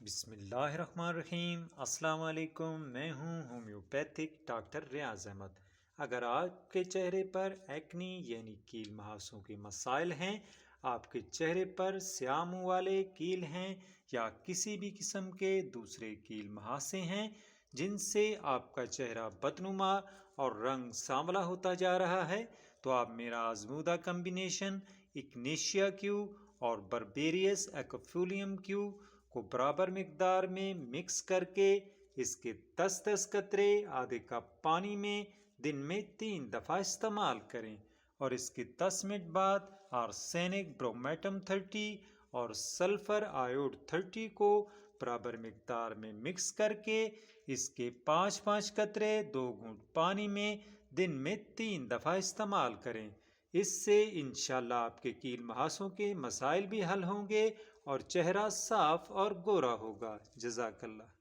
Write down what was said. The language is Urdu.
بسم اللہ الرحمن الرحیم۔ السلام علیکم، میں ہوں ہومیوپیتھک ڈاکٹر ریاض احمد۔ اگر آپ کے چہرے پر ایکنی یعنی کیل مہاسوں کے مسائل ہیں، آپ کے چہرے پر سیاہ منہ والے کیل ہیں یا کسی بھی قسم کے دوسرے کیل مہاسے ہیں جن سے آپ کا چہرہ بدنما اور رنگ سانولا ہوتا جا رہا ہے، تو آپ میرا آزمودہ کمبینیشن اگنیشیا کیو اور بربیریس ایکوفولیم کیو کو برابر مقدار میں مکس کر کے اس کے 10 قطرے آدھے کپ پانی میں دن میں 3 دفعہ استعمال کریں، اور اس کے 10 منٹ بعد آرسینک برومیٹم 30 اور سلفر آیوڈ 30 کو برابر مقدار میں مکس کر کے اس کے 5 قطرے 2 گھونٹ پانی میں دن میں 3 دفعہ استعمال کریں۔ اس سے انشاءاللہ آپ کے کیل مہاسوں کے مسائل بھی حل ہوں گے اور چہرہ صاف اور گورا ہوگا۔ جزاک اللہ۔